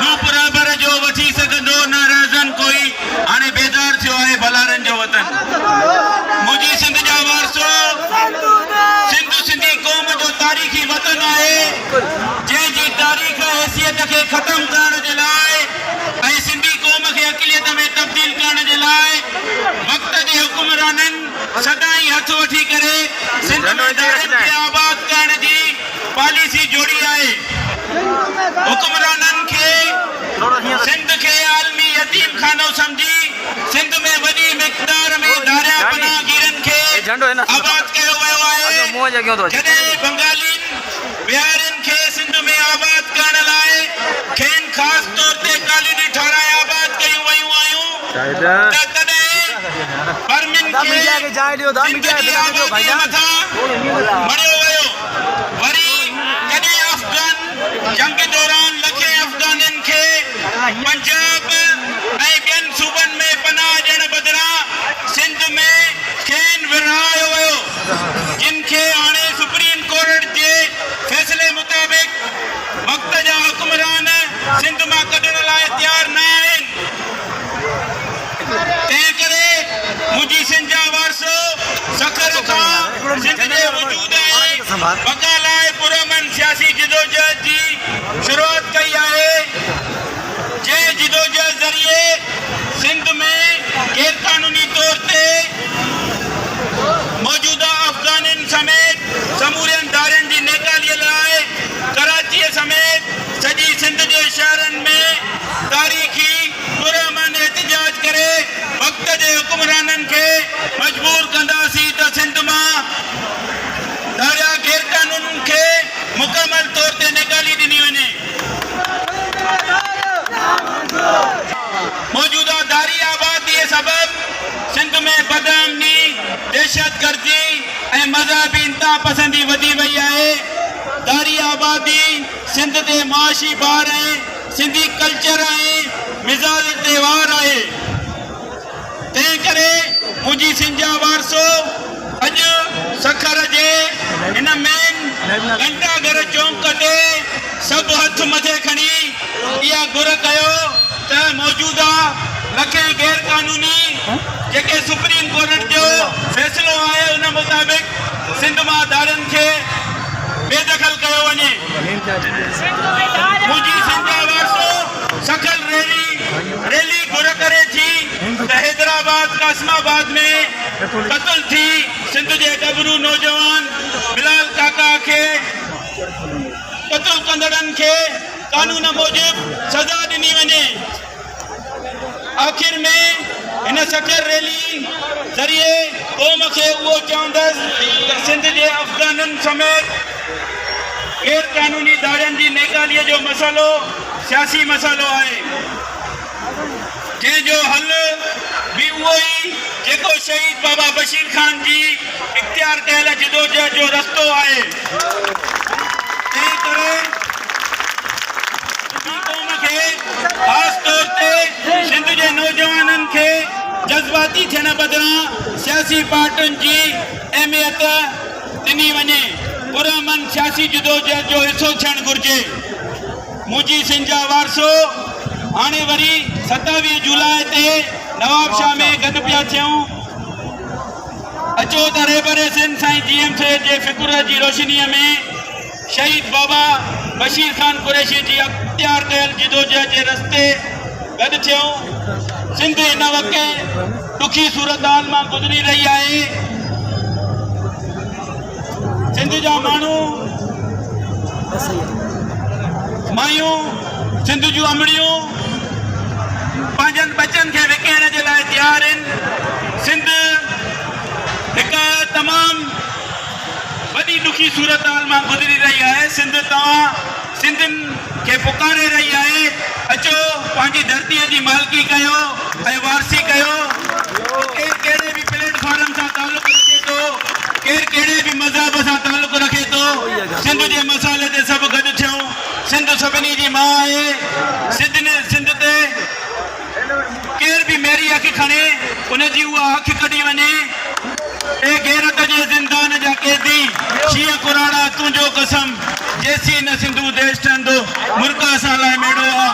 रूप रबर जो वठी सघंदो न रहज़न कोई हाणे बेदार थियो आहे भलारनि जो वतन मुंहिंजी सिंध जा वारसो सिंध सिंधी क़ौम जो तारीख़ी वतन आहे जंहिंजी तारीख़ हैसियत खे ख़तम करण जे लाइ ऐं सिंधी क़ौम खे अक़लियत में तब्दील करण जे लाइ वक़्त जे हुकुमराननि सदाई हथ वठी करे सिंध में दारनि खे आबाद करण जी पॉलिसी जोड़ी आहे हुकुमराननि खे सिंध खे आलमी यतीम खानो समझी सिंध में वॾी मिक़दार में दारिया पनाहगीरनि खे आबाद कयो वियो आहे जॾहिं बंगालियुनि बिहारियुनि खे सिंध में आबाद करण लाइ खेनि ख़ासि तौर ते कॉलोनी ठाराए आबाद कयूं वियूं आहियूं त तॾहिं बर्मिन खे सिंध जी आबादीअ मथां मणियो वियो वरी कॾहिं अफ़गान जंग दौरान लखे अफ़गाननि खे पंजाब ऐं ॿियनि सूबनि में पनाह ॾियण बदिरां सिंध में खेनि विरहायो वियो जिन खे हाणे सुप्रीम कोर्ट जे फ़ैसिले मुताबिक़ वक़्त जा हुकुमरान सिंध मां कढण लाइ तयारु न आहिनि तंहिं करे मुंहिंजी सिंध जा वारसो सखर खां सिंध जे वजूद ऐं बका लाइ पुरअमन सियासी जिदोजहद जी शुरूआत कई आहे जंहिं जिदोजहद ज़रिए सिंध में गैर कानूनी तौर ते मौजूदा अफ़गाननि समेत समूरनि दारियुनि जी नेकालीअ लाइ कराचीअ समेत सॼी सिंध जे शहरनि में तारीख़ी पुरअमन एहतिजाज करे वक़्त जे हुकुमराननि खे मजबूर कंदासीं त सिंध मां दारिया गैर कानून खे मुकमल तौर ते निकाली ॾिनी वञे मौजूदा दारी आबादीअ सबबि सिंध में बदअमनी दहशतगर्दी ऐं मज़हबी इंतहा पसंदी वधी वई आहे दारी आबादी सिंध ते मुआशी भार ऐं सिंधी कल्चर ऐं मिज़ाज ते वार आहे तंहिं करे मुंहिंजी सिंध जा वारसो अॼु सखर जे हिन मेन घंटाघर चौंक ते सभु हथ मथे खणी इहा घुर कयो त मौजूदा लखे गैर कानूनी जेके सुप्रीम कोर्ट जो फ़ैसिलो आहे उन मुताबिक़ सिंध मां दारियुनि खे बेदख़ल कयो वञे मुंहिंजी सिंध जा वारसो सखल रैली घुर करे थी त हैदराबाद कासमाबाद में क़त्ल थी सिंध जे गबरू नौजवान बिलाल काका खे क़त्ल कंदड़नि खे कानून मूजिब सज़ा ॾिनी वञे आख़िर में हिन सखर रैली ज़रिए क़ौम खे उहो चवंदसि त सिंध जे अफ़गाननि समेत गैर कानूनी दारियुनि जी नेकालीअ जो मसइलो सियासी मसइलो आहे जंहिंजो हल बि उहो ई जेको शहीद बाबा बशीर खान जी इख़्तियार कयल जिदोजहद जो रस्तो आहे तंहिं करे क़ौम खे ख़ासि तौर ते सिंध जे नौजवाननि खे जज़्बाती थियण बदिरां सियासी पार्टियुनि जी अहमियत ॾिनी वञे पुरअमन सियासी जिदोजहद जो हिसो थियणु घुरिजे मुंहिंजी सिंध जा वारसो हाणे वरी 27 जुलाई ते नवाबशाह में गॾु पिया थियूं अचो त रहबरे सिंध साईं GM सैयद जे फ़िकुर जी रोशनीअ में शहीद बाबा बशीर खान कुरैशी जी अख़्तियार कयल जिदोजहद जे रस्ते गॾु थियूं सिंध हिन वक़्तु ॾुखी सूरत हाल मां गुज़री रही आहे सिंध जा माण्हू मायूं सिंध जूं अमड़ियूं पंहिंजनि बचनि खे विकिणण जे लाइ तयारु आहिनि सिंध हिकु तमामु वॾी ॾुखी सूरत हाल मां गुज़री रही आहे सिंध तव्हां सिंधियुनि खे पुकारे रही आहे अचो पंहिंजी धरतीअ जी मालिकी कयो ऐं वारसी कयो केरु कहिड़े बि प्लेटफॉर्म सां तालुक़ु रखे थो केरु कहिड़े बि मज़हब सां तालुक़ु रखे थो सिंध जे मसाले ते सभु गॾु थियूं सिंध सभिनी जी माउ आहे सिंध ते केरु बि मेरी अखि खणे उनजी उहा अखि कढी वञे ए गैरत जे ज़िंदान जा कैदी शींहं कुराड़ा तुंहिंजो कसम जेसी न सिंधू देश ठहंदो मुल्क असां लाइ मेड़ो आहे